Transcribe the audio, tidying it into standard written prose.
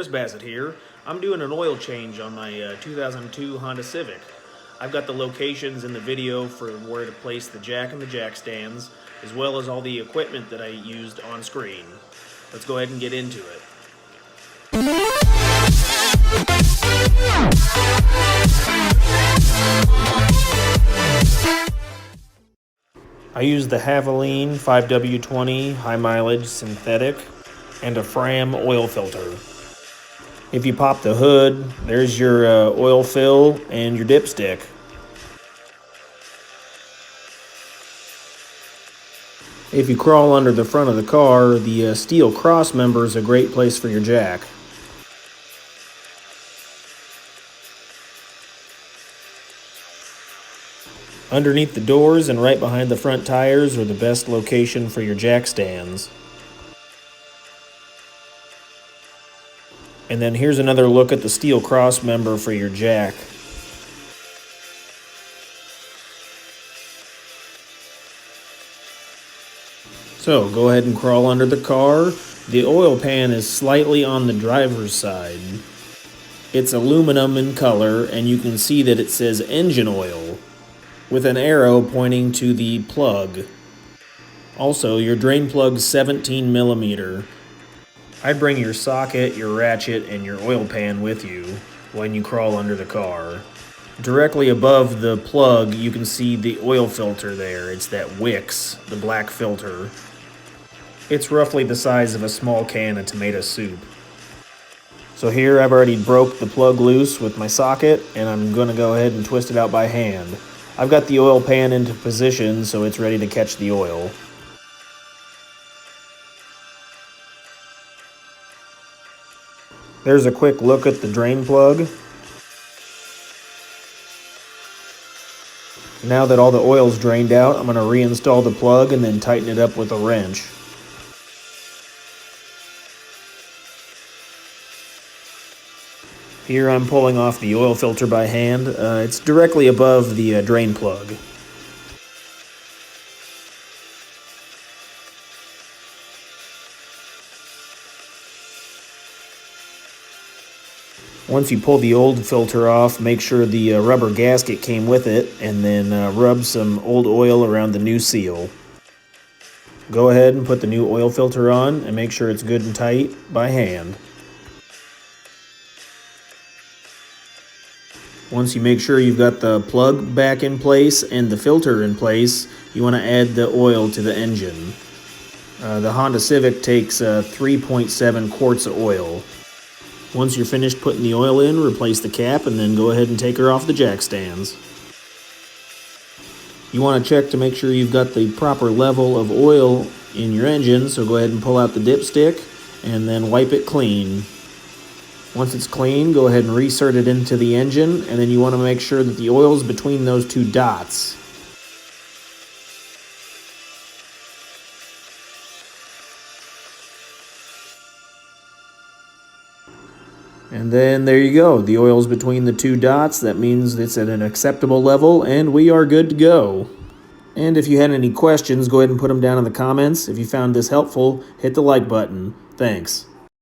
Chris Bassett here. I'm doing an oil change on my 2002 Honda Civic. I've got the locations in the video for where to place the jack and the jack stands, as well as all the equipment that I used on screen. Let's go ahead and get into it. I used the Havoline 5W20 high mileage synthetic and a Fram oil filter. If you pop the hood, there's your oil fill and your dipstick. If you crawl under the front of the car, the steel cross member is a great place for your jack. Underneath the doors and right behind the front tires are the best location for your jack stands. And then here's another look at the steel cross member for your jack. So go ahead and crawl under the car. The oil pan is slightly on the driver's side. It's aluminum in color, and you can see that it says engine oil with an arrow pointing to the plug. Also, your drain plug's 17 millimeter. I'd bring your socket, your ratchet, and your oil pan with you when you crawl under the car. Directly above the plug, you can see the oil filter there. It's that Wix, the black filter. It's roughly the size of a small can of tomato soup. So here I've already broke the plug loose with my socket, and I'm going to go ahead and twist it out by hand. I've got the oil pan into position so it's ready to catch the oil. There's a quick look at the drain plug. Now that all the oil's drained out, I'm going to reinstall the plug and then tighten it up with a wrench. Here I'm pulling off the oil filter by hand. It's directly above the drain plug. Once you pull the old filter off, make sure the rubber gasket came with it, and then rub some old oil around the new seal. Go ahead and put the new oil filter on and make sure it's good and tight by hand. Once you make sure you've got the plug back in place and the filter in place, you want to add the oil to the engine. The Honda Civic takes 3.7 quarts of oil. Once you're finished putting the oil in, replace the cap and then go ahead and take her off the jack stands. You want to check to make sure you've got the proper level of oil in your engine, so go ahead and pull out the dipstick and then wipe it clean. Once it's clean, go ahead and reinsert it into the engine, and then you want to make sure that the oil's between those two dots. And then there you go. The oil's between the two dots. That means it's at an acceptable level, and we are good to go. And if you had any questions, go ahead and put them down in the comments. If you found this helpful, hit the like button. Thanks.